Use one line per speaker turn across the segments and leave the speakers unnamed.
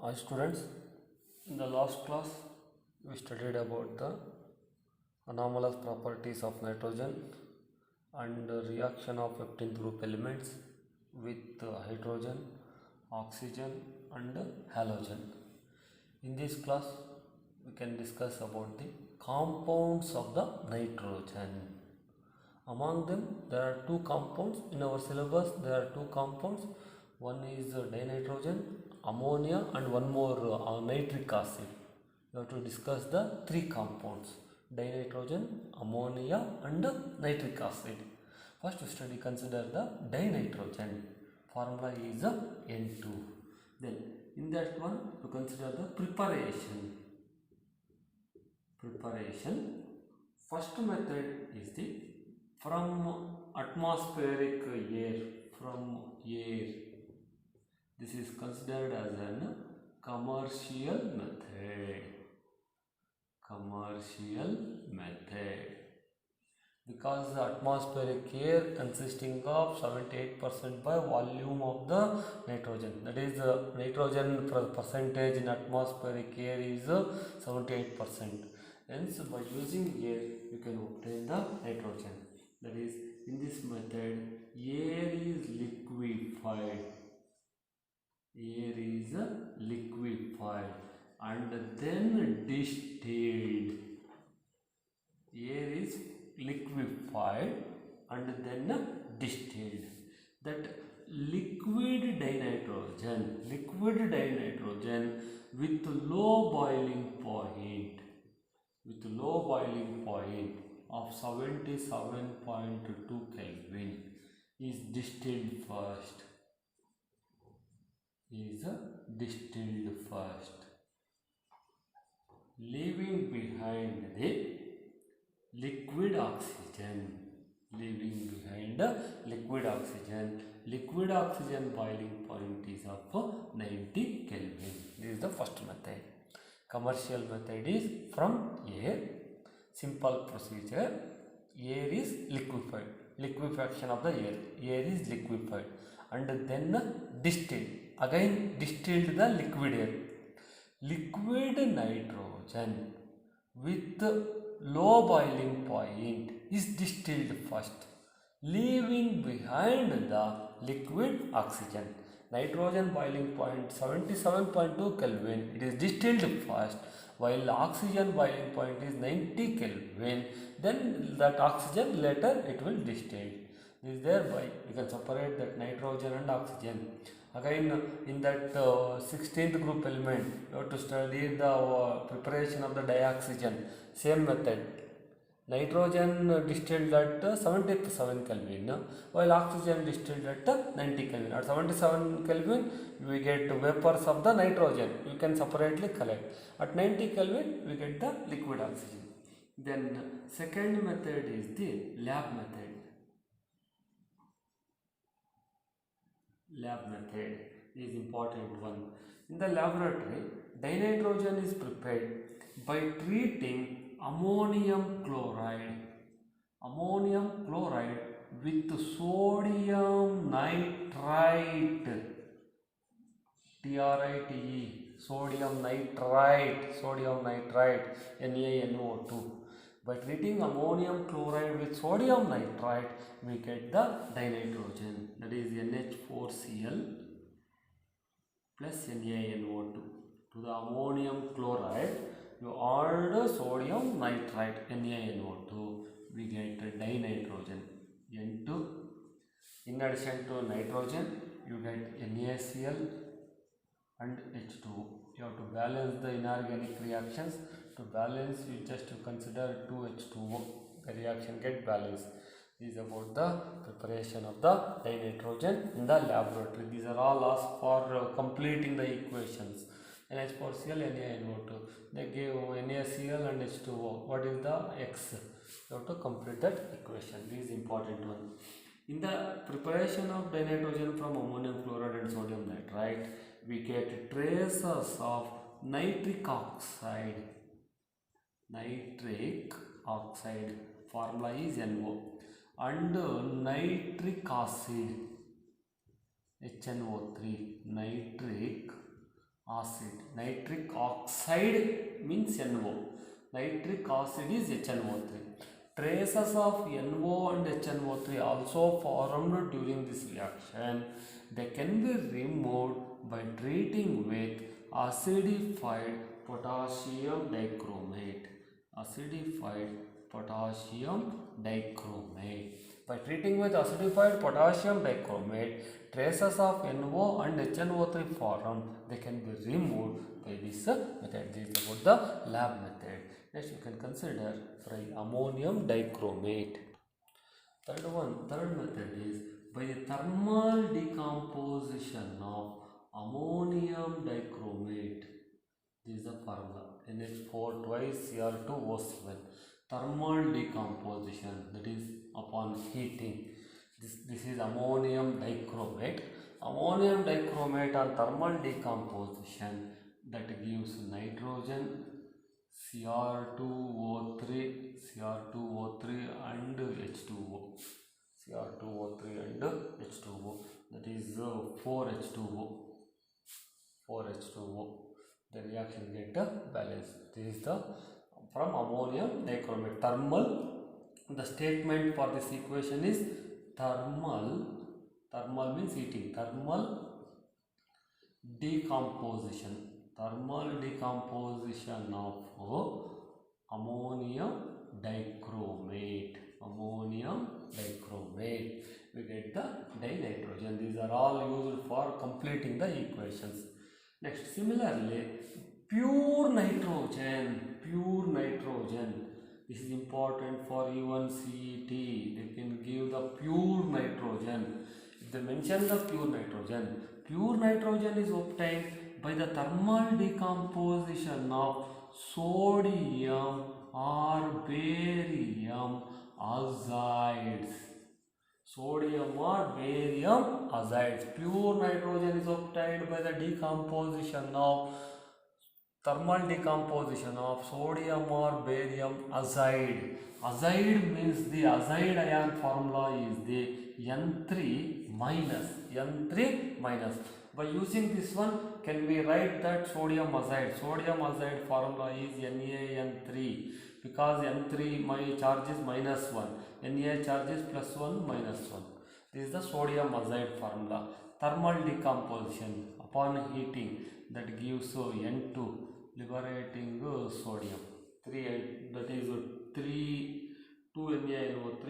Hi students, in the last class we studied about the anomalous properties of nitrogen and the reaction of 15th group elements with hydrogen, oxygen and halogen. In this class we can discuss about the compounds of the nitrogen. Among them there are two compounds in our syllabus. There are two compounds. One is dinitrogen, ammonia and one more nitric acid. You have to discuss the three compounds: dinitrogen, ammonia and nitric acid. First study consider the dinitrogen. Formula is N2. Then in that one to consider the preparation. First method is the from atmospheric air, this is considered as an commercial method because the atmospheric air consisting of 78% by volume of the nitrogen, that is nitrogen percentage in atmospheric air is 78%. Hence by using air you can obtain the nitrogen. That is, in this method air is liquefied and then distilled. Air is liquefied and then distilled. That liquid dinitrogen with low boiling point of 77.2 Kelvin is distilled first, leaving behind the liquid oxygen. Liquid oxygen boiling point is of 90 Kelvin. This is the first method. Commercial method is from air. Simple procedure. Air is liquefied. Liquefaction of the air. Air is liquefied and then distilled. Again distilled the liquid air. Liquid nitrogen with low boiling point is distilled first, leaving behind the liquid oxygen. Nitrogen boiling point 77.2 Kelvin, it is distilled first, while oxygen boiling point is 90 Kelvin. Then that oxygen later it will distill. Is thereby you can separate that nitrogen and oxygen. Again in that 16th group element you have to study the preparation of the dioxygen. Same method. Nitrogen distilled at 77 Kelvin, while oxygen distilled at 90 Kelvin. At 77 Kelvin we get vapors of the nitrogen, you can separately collect. At 90 Kelvin we get the liquid oxygen. Then second method is the lab method. Is important one. In the laboratory, dinitrogen is prepared by treating ammonium chloride with sodium nitrite, TRITE, sodium nitrite, NaNO2. By treating ammonium chloride with sodium nitrite, we get the dinitrogen, that is NH4Cl plus NaNO2. To the ammonium chloride, you add sodium nitrite, NaNO2, we get dinitrogen, N2. In addition to nitrogen, you get NaCl and H2O. You have to balance the inorganic reactions. To balance, you just consider 2H2O. The reaction get balanced. This is about the preparation of the dinitrogen in the laboratory. These are all asked for completing the equations. NH4Cl, NaNO2. They gave NaCl and H2O. What is the X? You have to complete that equation. This is important one. In the preparation of dinitrogen from ammonium chloride and sodium nitrite, we get traces of nitric oxide. Formula is NO, and nitric acid, HNO3, nitric acid. Nitric oxide means NO. Nitric acid is HNO3. Traces of NO and HNO3 also formed during this reaction. They can be removed by treating with acidified potassium dichromate. Acidified potassium dichromate. By treating with acidified potassium dichromate, traces of NO and HNO3 formed. They can be removed by this method. This is about the lab method. Next, you can consider ammonium dichromate. Third method is by the thermal decomposition of ammonium dichromate. This is the formula NH4 twice Cr2O7. Thermal decomposition, that is upon heating. This is ammonium dichromate. Ammonium dichromate on thermal decomposition, that gives nitrogen, Cr2O3 and H2O. Cr2O3 and H2O, that is 4H2O. The reaction get balanced. This is the from ammonium dichromate. Thermal, the statement for this equation is thermal means heating. Thermal decomposition of ammonium dichromate. We get the dinitrogen. These are all used for completing the equations. Next, similarly, pure nitrogen. This is important for even CET. They can give the pure nitrogen. If they mention the pure nitrogen is obtained by the thermal decomposition of sodium or barium azides. Pure nitrogen is obtained by the thermal decomposition of sodium or barium azide. Azide means the azide ion formula is the N3 minus. By using this one, can we write that sodium azide? Sodium azide formula is NaN3, because N3 my charge is -1, Na charge is +1 -1. This is the sodium azide formula. Thermal decomposition upon heating, that gives N2, liberating sodium. 3, that is 2 NaNO3,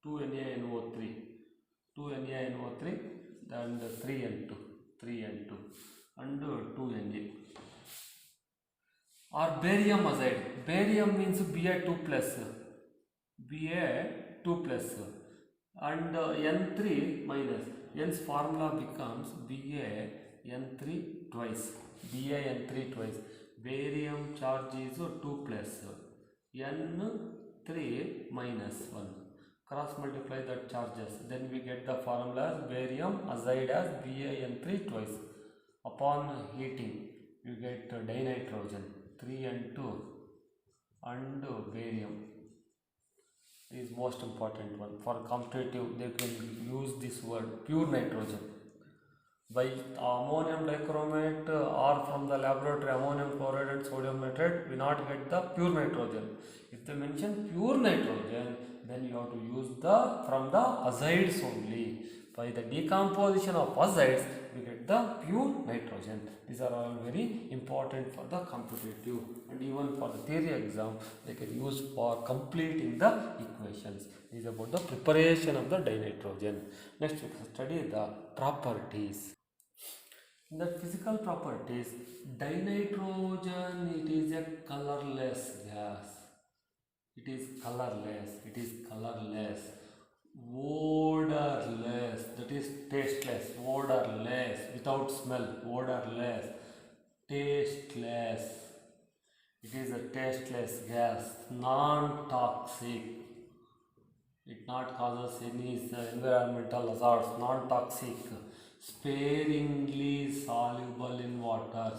2 NaNO3 and 3N2 and 2 Na. Or barium azide. Barium means Ba2 and N3 minus. N's formula becomes BaN3 twice. Barium charge is 2 plus N3 minus 1. Cross multiply that charges. Then we get the formula as barium azide as BaN3 twice. Upon heating, you get dinitrogen 3N2 and barium. Is most important one. For competitive, they can use this word pure nitrogen. By ammonium dichromate or from the laboratory ammonium chloride and sodium nitrate, we not get the pure nitrogen. If they mention pure nitrogen, then you have to use from the azides only. By the decomposition of azides, we get the pure nitrogen. These are all very important for the competitive, and even for the theory exam, they can use for completing the equations. This is about the preparation of the dinitrogen. Next, we can study the properties. In the physical properties, dinitrogen, it is a colorless gas. It is colorless, odorless, that is tasteless, odorless, without smell, odorless, tasteless. It is a tasteless gas, non-toxic. It not causes any environmental hazards, non-toxic, sparingly soluble in water,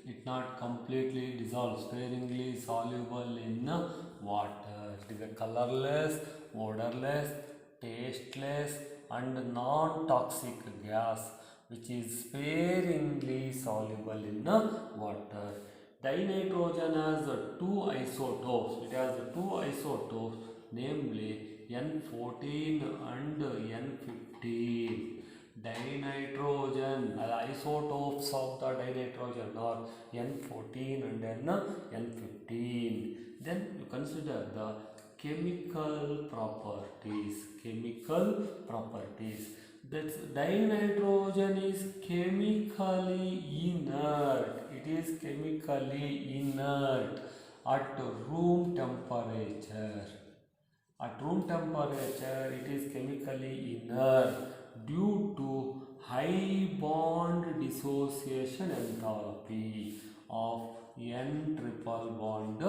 it not completely dissolved, sparingly soluble in water. It is a colorless, odorless, tasteless, and non-toxic gas which is sparingly soluble in water. Dinitrogen has two isotopes. It has two isotopes, namely N14 and N15. Dinitrogen, isotopes of the dinitrogen are N14 and N15. Then you consider the chemical properties. Chemical properties. That dinitrogen is chemically inert. It is chemically inert at room temperature. At room temperature, it is chemically inert due to high bond dissociation enthalpy of N triple bond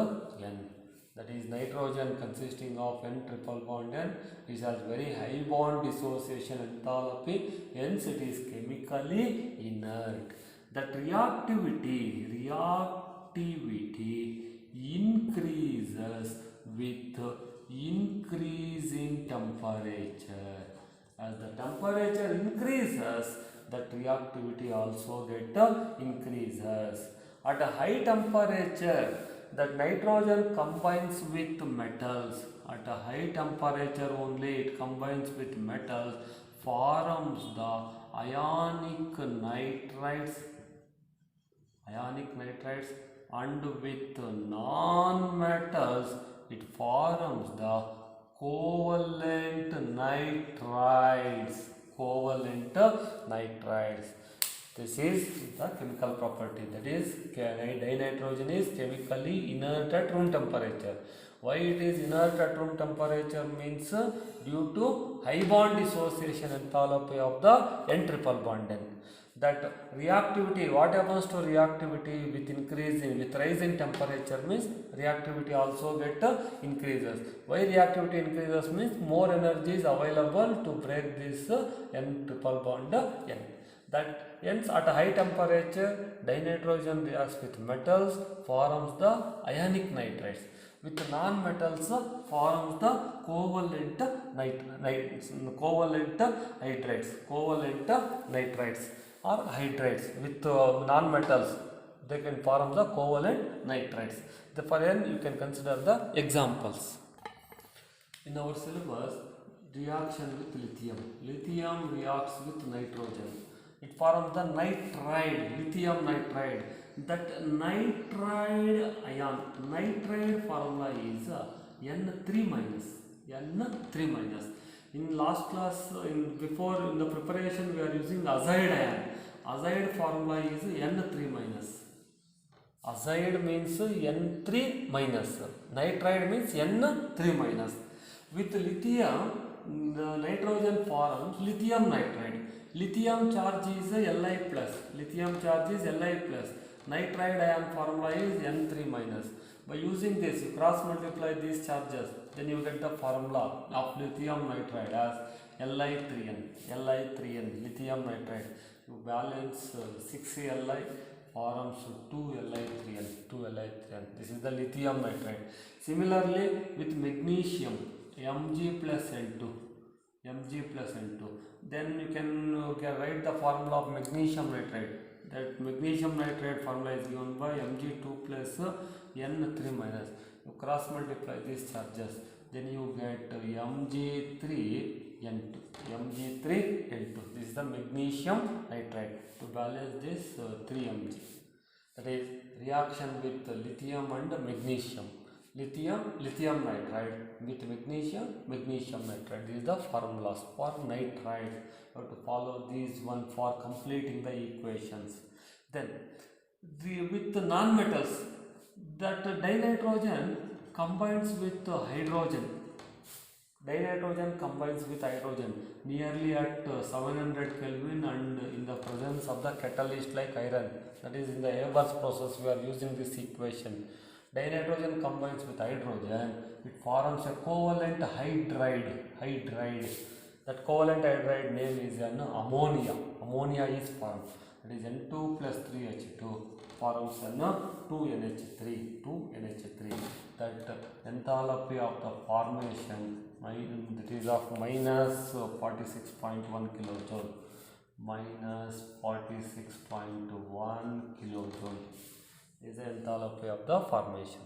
N. That is nitrogen consisting of N triple bond N. It has very high bond dissociation enthalpy, hence it is chemically inert. That reactivity increases with increase in temperature. As the temperature increases, that reactivity also increases. At a high temperature, that nitrogen combines with metals. At a high temperature only it combines with metals, forms the ionic nitrides, and with non-metals it forms the covalent nitrides. This is the chemical property, that is dinitrogen is chemically inert at room temperature. Why it is inert at room temperature means due to high bond dissociation enthalpy of the N triple bond N. That reactivity, what happens to reactivity with rise in temperature means reactivity also increases. Why reactivity increases means more energy is available to break this N triple bond N. That hence at a high temperature dinitrogen reacts with metals, forms the ionic nitrides. With non-metals forms the covalent nitrides or hydrides. With non-metals they can form the covalent nitrides. Therefore, then you can consider the examples. In our syllabus, reaction with lithium. Lithium reacts with nitrogen. It forms the nitride, lithium nitride. That nitride ion, nitride formula is N3 minus. In last class, in the preparation, we are using azide ion. Azide formula is N3 minus. Azide means N3 minus. Nitride means N3 minus. With lithium, the nitrogen forms lithium nitride. Lithium charge is Li plus. Nitride ion formula is N3 minus. By using this, you cross multiply these charges, then you get the formula of lithium nitride as Li3N, lithium nitride. You balance 6Li forms 2Li3N. This is the lithium nitride. Similarly, with magnesium, Mg plus N2. Then you can write the formula of magnesium nitride. That magnesium nitride formula is given by Mg2 plus N3 minus. You cross multiply these charges, then you get Mg3N2. This is the magnesium nitride. To balance this 3Mg. That is reaction with lithium and magnesium. Lithium nitride with magnesium nitride. These are the formulas for nitride. You have to follow these one for completing the equations. Then with the non-metals, that dinitrogen combines with hydrogen. Nearly at 700 Kelvin and in the presence of the catalyst like iron. That is in the Haber's process we are using this equation. Dinitrogen combines with hydrogen, it forms a covalent hydride. That covalent hydride name is an ammonia. Ammonia is formed. That is N2 plus 3H2 forms an 2NH3. that enthalpy of the formation that is of minus 46.1 kilojoule, minus 46.1 kilojoule is the enthalpy of the formation.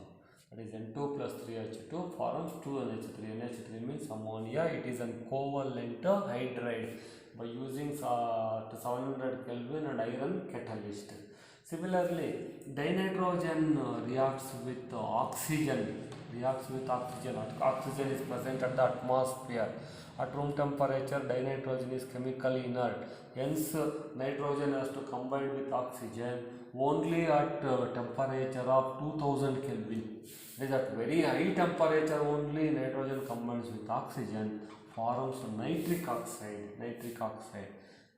That is N2 plus 3H2 forms 2NH3. NH3 means ammonia. It is a covalent hydride by using 700 Kelvin and iron catalyst. Similarly, dinitrogen reacts with oxygen. Oxygen is present at the atmosphere. At room temperature, dinitrogen is chemically inert. Hence, nitrogen has to combine with oxygen only at temperature of 2000 Kelvin. It is at very high temperature only nitrogen combines with oxygen, forms nitric oxide.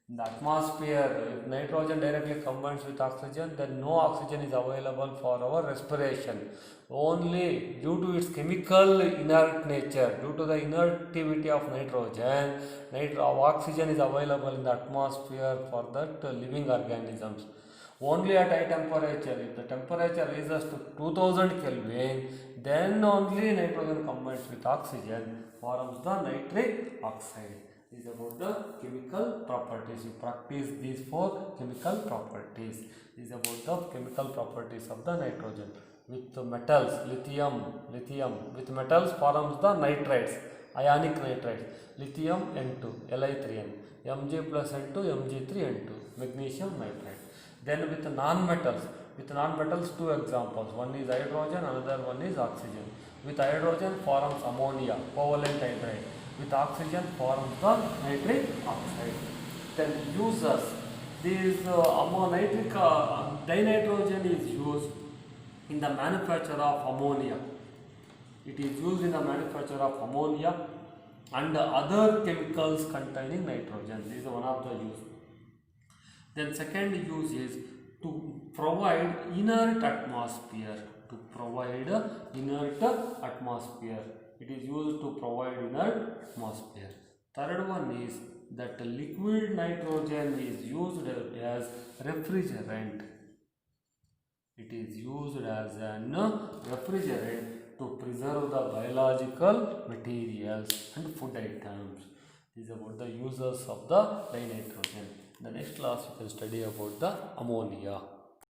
In the atmosphere, if nitrogen directly combines with oxygen, then no oxygen is available for our respiration. Only due to its chemical inert nature, due to the inertivity of nitrogen, oxygen is available in the atmosphere for that living organisms. Only at high temperature, if the temperature rises to 2000 Kelvin, then only nitrogen combines with oxygen, forms the nitric oxide. This is about the chemical properties. You practice these 4 chemical properties. This is about the chemical properties of the nitrogen. With metals, lithium, with metals forms the nitrides, ionic nitrides. Lithium N2, Li3N, Mg plus N2, Mg3N2, magnesium nitride. Then with non-metals, 2 examples. One is hydrogen, another one is oxygen. With hydrogen forms ammonia, covalent hydride. With oxygen forms the nitric oxide. Then uses this dinitrogen is used in the manufacture of ammonia. It is used in the manufacture of ammonia and other chemicals containing nitrogen. This is one of the use. Then second use is to provide inert atmosphere. It is used to provide inert atmosphere. Third one is that liquid nitrogen is used as refrigerant. It is used as an refrigerant to preserve the biological materials and food items. This is about the uses of the dinitrogen. In the next class, you can study about the ammonia.